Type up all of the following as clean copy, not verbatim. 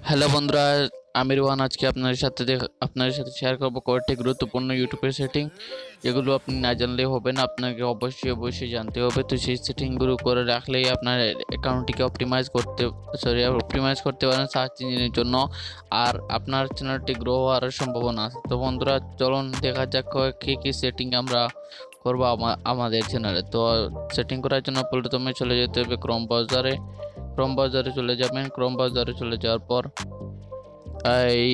Hello বন্ধুরা, আমি রুহান। আজকে আপনাদের সাথে শেয়ার করব কয়েকটি গুরুত্বপূর্ণ ইউটিউবের সেটিং, যেগুলো আপনি না জানলে হবে না। আপনাকে অবশ্যই জানতে হবে। তো সেই সেটিংগুলো করে রাখলেই আপনার অ্যাকাউন্টটিকে অপটিমাইজ করতে পারেন সার্চ ইঞ্জিনের জন্য, আর আপনার চ্যানেলটি গ্রো হওয়ার সম্ভাবনা আছে। তো বন্ধুরা, চলুন দেখা যাক কী সেটিং আমরা করবো আমাদের চ্যানেলে। তো সেটিং করার জন্য প্রথমে চলে যেতে হবে ক্রোম ব্রাউজারে চলে যাবেন। ক্রোম ব্রাউজারে চলে যাওয়ার পর এই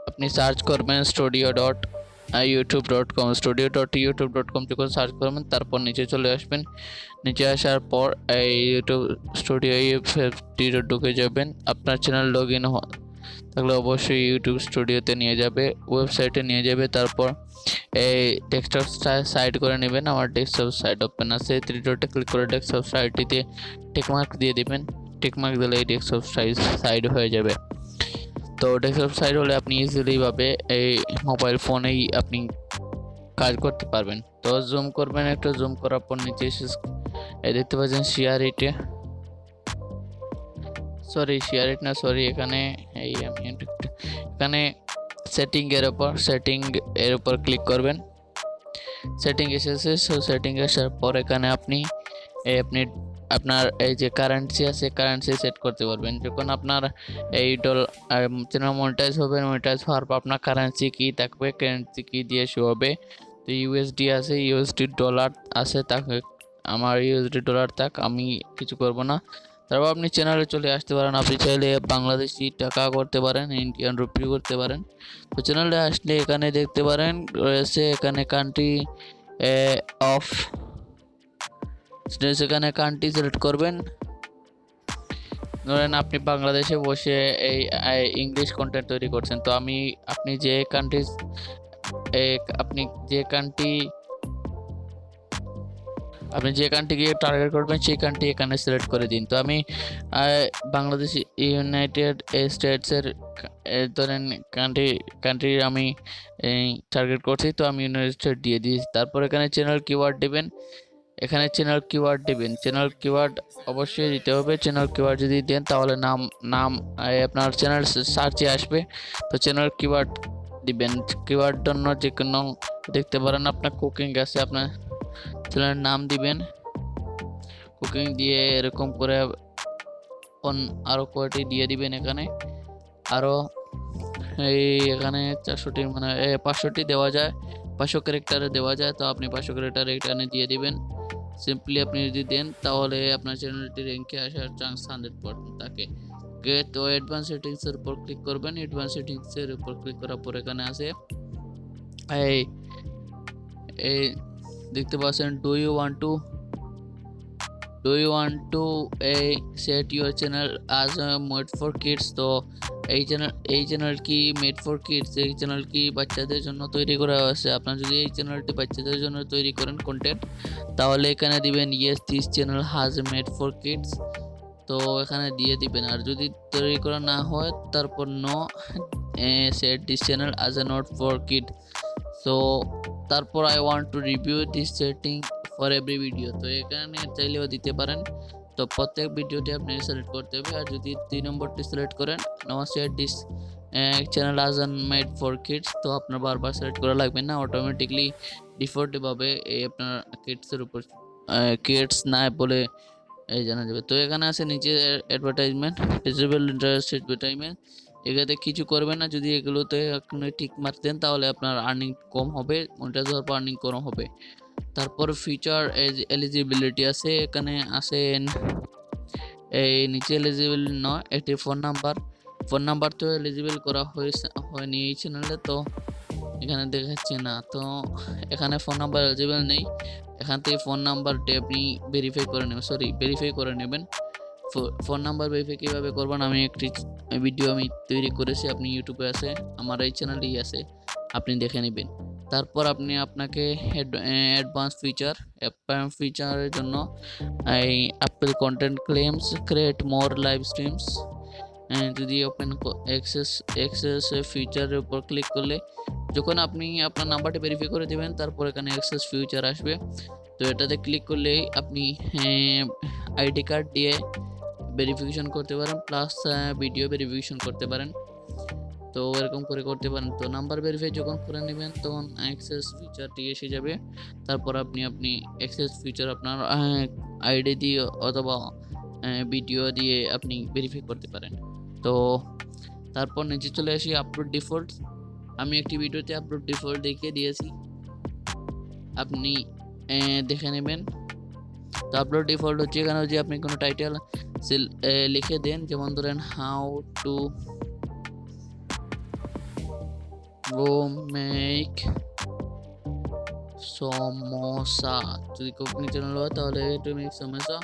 আপনি সার্চ করবেন studio.youtube.com যখন সার্চ করবেন, তারপর নিচে চলে আসবেন। নিচে আসার পর এই ইউটিউব স্টুডিও ঢুকে যাবেন। আপনার চ্যানেল লগ ইন থাকলে অবশ্যই ইউটিউব স্টুডিওতে নিয়ে যাবে, ওয়েবসাইটে নিয়ে যাবে। তারপর এই ডেস্কটপ সাইড করে নেবেন। আমার ডেস্কটপ সাইট ওপেন আছে, থ্রি ডটে ক্লিক করে ডেস্কটপ সাইটটিতে টিকমার্ক দিয়ে দিবেন। টিকমার্ক দিলে এই ডেস্কটপ সাইড হয়ে যাবে। তো ডেস্কটপ সাইট হলে আপনি ইজিলি ভাবে এই মোবাইল ফোনেই আপনি কাজ করতে পারবেন। তো জুম করবেন, একটু জুম করার পর নিচে এসে এই দেখতে পাচ্ছেন এখানে এই আমি এখানে সেটিং এর উপর ক্লিক করবেন। সেটিং এসেছে। সেটিং আসার পর এখানে আপনি আপনার এই যে কারেন্সি আছে, কারেন্সি সেট করতে পারবেন। যখন আপনার এই চ্যানেল মনিটাইজ হওয়ার পর আপনার কারেন্সি কি থাকবে, কারেন্সি কি দিয়ে শো হবে। তো ইউএসডি আছে, ইউএসডি ডলার আছে, তাকে আমার ইউএসডি ডলার থাক, আমি কিছু করব না। তারপর আপনি চ্যানেলে চলে আসতে পারেন। আপনি চাইলে বাংলাদেশি টাকা করতে পারেন, ইন্ডিয়ান রুপি করতে পারেন। তো চ্যানেলে আসলে এখানে দেখতে পারেন রয়েছে এখানে কান্ট্রি অফ, সেখানে কান্ট্রি সিলেক্ট করবেন। ধরেন আপনি বাংলাদেশে বসে এই ইংলিশ কন্টেন্ট তৈরি করছেন। তো আপনি যে কান্ট্রিকে টার্গেট করবেন সেই কান্ট্রি এখানে সিলেক্ট করে দিন। তো আমি বাংলাদেশ ইউনাইটেড স্টেটসের ধরেন কান্ট্রি আমি টার্গেট করছি। তো আমি ইউনাইটেড স্টেট দিয়ে দিয়েছি। তারপর এখানে চ্যানেল কিওয়ার্ড দেবেন। চ্যানেল কিওয়ার্ড অবশ্যই দিতে হবে। চ্যানেল কিওয়ার্ড যদি দেন তাহলে নাম আপনার চ্যানেল সার্চে আসবে। তো চ্যানেল কিওয়ার্ড দিবেন। কিওয়ার্ড জন্য যে কোনো দেখতে পারেন আপনার কুকিং আছে, আপনার চ্যানেলের নাম দিবেন। কুকিং দিয়ে এরকম করে আরো কয়টি দিয়ে দিবেন। এখানে আরো এখানে 400টি মানে 500টি দেওয়া যায়, 500 ক্যারেক্টারে দেওয়া যায়। তো আপনি 500 ক্যারেক্টার এখানে দিয়ে দিবেন। সিম্পলি আপনি যদি দেন তাহলে আপনার চ্যানেলটি র্যাঙ্কে আসার চান্স 100% থাকে। তো অ্যাডভান্স সেটিংসের উপর ক্লিক করবেন। অ্যাডভান্স সেটিংসের উপর ক্লিক করার পর এখানে আছে এই দেখতে পাচ্ছেন do you want to set your channel as made for kids. তো এই চ্যানেল কি মেড ফর কিডস, এই চ্যানেল কি বাচ্চাদের জন্য তৈরি করা হয়েছে। আপনার যদি এই চ্যানেলটি বাচ্চাদের জন্য তৈরি করেন কন্টেন্ট, তাহলে এখানে দিবেন ইয়েস দিস চ্যানেল হাজ মেড ফর কিডস। তো এখানে দিয়ে দিবেন। আর যদি তৈরি করা না হয় তারপর নো সেট দিস চ্যানেল আজ এ নট ফর কিড। সো তারপর I want to review this setting for every video. তো এখানে চাইলেও দিতে পারেন। তো প্রত্যেক ভিডিওটি আপনি সিলেক্ট করতে হবে। আর যদি 3 নম্বরটি সিলেক্ট করেন no said this channel as made for kids, তো আপনার বারবার সিলেক্ট করা লাগবে না, অটোমেটিকলি ডিফল্টভাবে আপনার কিডসের উপর কিডস না বলে জানা যাবে। তো এখানে আছে নিচে অ্যাডভার্টাইজমেন্ট, ডিসেবল ইন্টারেস্ট অ্যাডভার্টাইজমেন্ট। এটাতে কিছু করবে না। যদি এগুলোতে আপনি টিক মার্ক দেন তাহলে আপনার আর্নিং কম হবে, মনিটাইজ হওয়ার পর আর্নিং কম হবে। তারপর ফিচার এলিজিবিলিটি আছে, এখানে আছে এই নিচে এলিজিবল নয় একটি ফোন নাম্বার তো এলিজিবল করা হয়নি এই চ্যানেলে, তো এখানে দেখাচ্ছে না। তো এখানে ফোন নাম্বার এলিজিবল নেই। এখান থেকে ফোন নাম্বারটি আপনি ভেরিফাই করে নেবেন। ফোন নাম্বার ভেরিফাই কীভাবে করবেন আমি একটি ভিডিও তৈরি করেছি, আপনি ইউটিউবে আছে, আমার এই চ্যানেলেই আছে, আপনি দেখে নেবেন। তারপর আপনাকে অ্যাডভান্স ফিচারের জন্য এই অ্যাপল কন্টেন্ট ক্লেমস ক্রিয়েট মোর লাইভ স্ট্রিমস, যদি ওপেন অ্যাক্সেস ফিচারের উপর ক্লিক করলে যখন আপনি আপনার নাম্বারটি ভেরিফাই করে দেবেন, তারপর এখানে অ্যাক্সেস ফিচার আসবে। তো এটাতে ক্লিক করলেই আপনি আইডি কার্ড দিয়ে ভেরিফিকেশন করতে পারেন, প্লাস ভিডিও ভেরিফিকেশন করতে পারেন। তো এরকম করে করতে পারেন। তো নাম্বার ভেরিফাই যখন করে নেবেন তখন অ্যাক্সেস ফিচারটি এসে যাবে। তারপর আপনি অ্যাক্সেস ফিচার আপনার আইডি দিয়ে অথবা ভিডিও দিয়ে আপনি ভেরিফাই করতে পারেন। তো তারপর নিচে চলে আসি আপলোড ডিফল্ট। আমি একটি ভিডিওতে আপলোড ডিফল্ট দেখিয়ে দিয়েছি, আপনি দেখে নেবেন। তো আপলোড ডিফল্ট হচ্ছে এখানে যে আপনি কোনো টাইটেল লিখে দেন, যেমন ধরেন হাউ টু মেক সমোসা, যদি কুকিং চ্যানেল হয় তাহলে টু মেক সমোসা।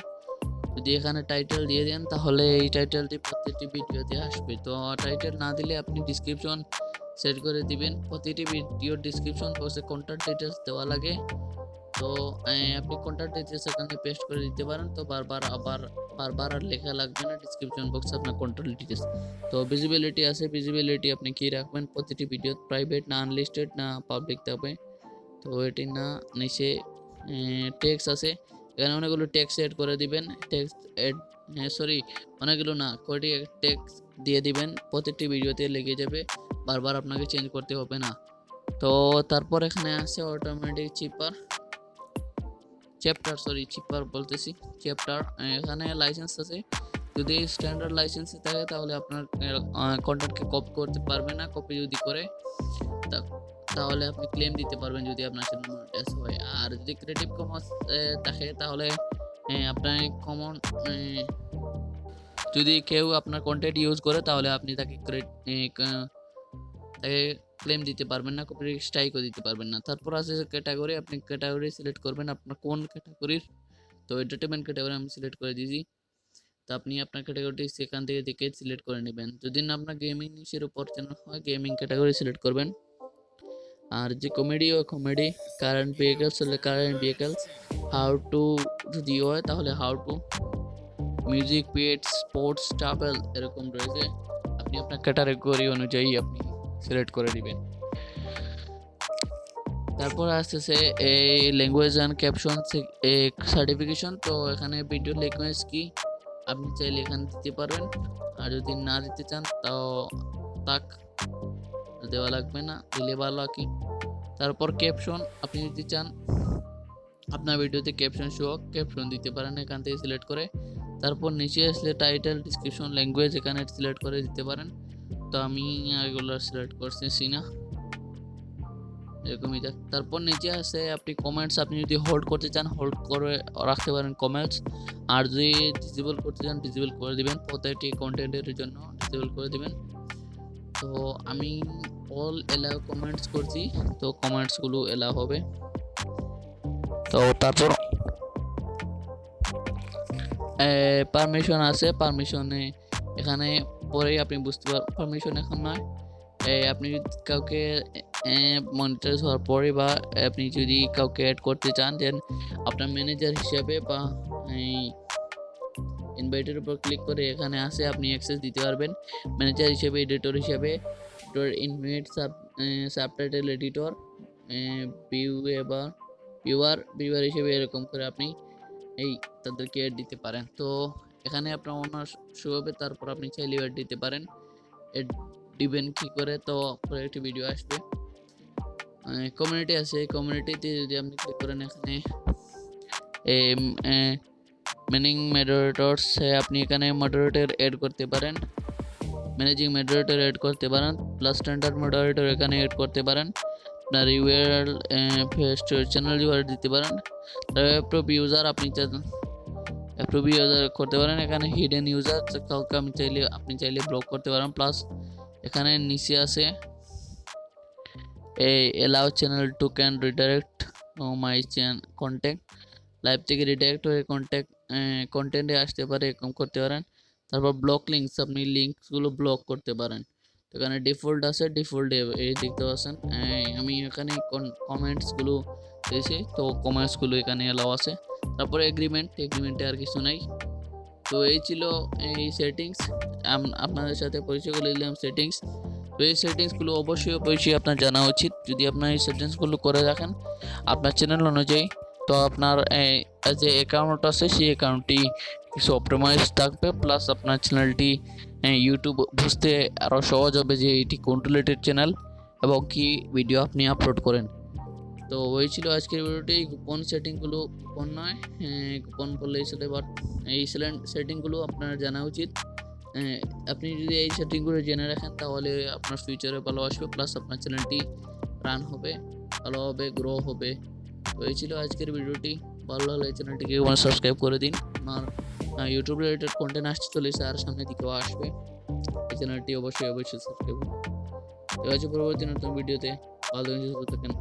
যদি এখানে টাইটেল দিয়ে দেন তাহলে এই টাইটেলটি প্রত্যেকটি ভিডিওতে আসবে। তো টাইটেল না দিলে আপনি ডিসক্রিপশন সেট করে দিবেন। প্রতিটি ভিডিওর ডিসক্রিপশন বক্সে কন্ট্যাক্ট ডিটেলস দেওয়া লাগে। তো আপনি কন্ট্যাক্ট ডিটেলস এখানে পেস্ট করে দিতে পারেন। তো বারবার আর লেখা লাগবে না ডিসক্রিপশন বক্সে আপনার কন্ট্যাক্ট ডিটেলস। তো ভিজিবিলিটি আছে, ভিজিবিলিটি আপনি কি রাখবেন, প্রতিটি ভিডিও প্রাইভেট না আনলিস্টেড না পাবলিক থাকবে। তো এটি না, নিচে টেক্সট আছে, এখানে অনেকগুলো টেক্সট এড করে দিবেন। টেক্সট এড অনেকগুলো না, কয়টি টেক্সট দিয়ে দিবেন, প্রতিটি ভিডিওতে লেগে যাবে, বারবার আপনাকে চেঞ্জ করতে হবে না। তো তারপর এখানে আছে অটোমেটিক চ্যাপ্টার। এখানে লাইসেন্স আছে, যদি স্ট্যান্ডার্ড লাইসেন্স থাকে তাহলে আপনার কন্টেন্টকে কপি করতে পারবে না। কপি যদি করে তাহলে আপনি ক্লেম দিতে পারবেন যদি আপনার চ্যানেল মনিটাইজ হয়। আর যদি ক্রিয়েটিভ কমার্স থাকে তাহলে আপনার যদি কেউ আপনার কন্টেন্ট ইউজ করে তাহলে আপনি তাকে ক্লেম দিতে পারবেন না, কপি স্ট্রাইকও দিতে পারবেন না। তারপর আছে ক্যাটাগরি, আপনি ক্যাটাগরি সিলেক্ট করবেন আপনার কোন ক্যাটাগরির। তো এন্টারটেনমেন্ট ক্যাটাগরি আমি সিলেক্ট করে দিয়েছি। তো আপনি আপনার ক্যাটাগরিটি সেখান থেকে দেখে সিলেক্ট করে নেবেন। যদি না আপনার গেমিং নিউজের উপর চ্যানেল হয় গেমিং ক্যাটাগরি সিলেক্ট করবেন। আর যে কমেডি কারেন্ট ভেহিকলস হলে কারেন্ট ভেহিকলস, হাউ টু যদি হয় তাহলে how to, music, pets, sports, travel এরকম রয়েছে। আপনি আপনার ক্যাটাগরি অনুযায়ী আপনি সিলেক্ট করে দিবেন। তারপর আসতেছে এই ল্যাঙ্গুয়েজ অ্যান্ড ক্যাপশন সার্টিফিকেশন। তো এখানে ভিডিও ল্যাঙ্গুয়েজ কি আপনি চাইলে এখানে দিতে পারবেন, আর যদি না দিতে চান তাও দেওয়া লাগবে না, দিলে ভালো কি। তারপর ক্যাপশন, আপনি যদি চান আপনার ভিডিওতে ক্যাপশন শো ক্যাপশন দিতে পারেন এখান থেকে সিলেক্ট করে। তারপর নিচে আসলে টাইটেল, ডিসক্রিপশন, ল্যাঙ্গুয়েজ এখানে সিলেক্ট করে দিতে পারেন। তো আমি এগুলো সিলেক্ট করতেছি না, এরকমই দেখ। তারপর নিচে আছে আপনি কমেন্টস, আপনি যদি হোল্ড করতে চান হোল্ড করে রাখতে পারেন কমেন্টস, আর যদি ডিসেবল করতে চান ডিসেবল করে দিবেন, প্রত্যেকটি কন্টেন্টের জন্য ডিসেবল করে দিবেন। তো আমি অল এলাও কমেন্টস করছি, তো কমেন্টসগুলো এলাও হবে। তো তারপর পারমিশন আছে, পারমিশনে এখানে পরেই আপনি বুঝতে পারবেন। পারমিশন এখন নয়, আপনি যদি কাউকে মনিটাইজ হওয়ার পরে বা আপনি যদি কাউকে অ্যাড করতে চান দেন আপনার ম্যানেজার হিসাবে বা ইনভাইটের উপর ক্লিক করে এখানে আসে আপনি অ্যাক্সেস দিতে পারবেন ম্যানেজার হিসেবে, এডিটর হিসেবে, ইনভাইট, সাবটাইটেল এডিটর, ভিউয়ার হিসেবে, এরকম করে আপনি তাদেরকে অ্যাড দিতে পারেন। তো এখানে আপনার ওনার শো হবে, তারপর আপনি চাইলে অ্যাড দিতে পারেন। অ্যাড দিবেন কি করে, তো পরে একটি ভিডিও আসবে। কমিউনিটি আছে, কমিউনিটিতে যদি আপনি ক্লিক করেন এখানে ম্যানিং মডারেটরস, আপনি এখানে মডারেটর অ্যাড করতে পারেন, ম্যানেজিং মডারেটর অ্যাড করতে পারেন, প্লাস স্ট্যান্ডার্ড মডারেটর এখানে অ্যাড করতে পারেন। আপনার ইউআরএল চ্যানেল ইউআরএল দিতে পারেন। অ্যাপ্রুভ ইউজার আপনি করতে পারেন। এখানে হিডেন ইউজার কাউকে আপনি চাইলে ব্লক করতে পারেন। প্লাস এখানে নিচে আছে allow channel to can redirect my content, live থেকে রিডাইরেক্ট হয়ে কন্টেন্টে আসতে পারে, এরকম করতে পারেন। তারপর ব্লক লিঙ্কস, আপনি লিঙ্কসগুলো ব্লক করতে পারেন। তো এখানে ডিফল্ট আছে, ডিফল্ট এই দেখতে পাচ্ছেন। আমি এখানে কমেন্টসগুলো দিয়েছি, তো কমেন্টসগুলো এখানে এলাও আছে। তারপরে এগ্রিমেন্টে আর কিছু নাই। তো এই ছিল এই সেটিংস, আপনাদের সাথে পরিচয় করে দিলাম সেটিংস। তো এই সেটিংসগুলো অবশ্যই আপনার জানা উচিত। যদি আপনার এই সেটিংসগুলো করে রাখেন আপনার চ্যানেল অনুযায়ী, তো আপনার যে অ্যাকাউন্ট আছে সেই অ্যাকাউন্টটি কিছু অপটিমাইজ থাকবে, প্লাস আপনার চ্যানেলটি ইউটিউব বুঝতে আরও সহজ হবে যে এটি কোন রিলেটেড চ্যানেল এবং কি ভিডিও আপনি আপলোড করেন। তো ওই ছিল আজকের ভিডিওটি। কুপন সেটিংগুলো, কুপন নয়, কুপন বললেই চলে, বাট এই সেটিংগুলো আপনার জানা উচিত। আপনি যদি এই সেটিংগুলো জেনে রাখেন তাহলে আপনার ফিউচারে ভালো আসবে, প্লাস আপনার চ্যানেলটি রান হবে, ভালোভাবে গ্রো হবে। তো এই ছিল আজকের ভিডিওটি। ভালো লাগলে চ্যানেলটিকে সাবস্ক্রাইব করে দিন। আমার ইউটিউব রিলেটেড কন্টেন্ট আসতে চলেছে, আর সামনের দিকেও আসবে। এই চ্যানেলটি অবশ্যই সাবস্ক্রাইব করুন। তো আছে পরবর্তী নতুন ভিডিওতে। ভালো থাকেন।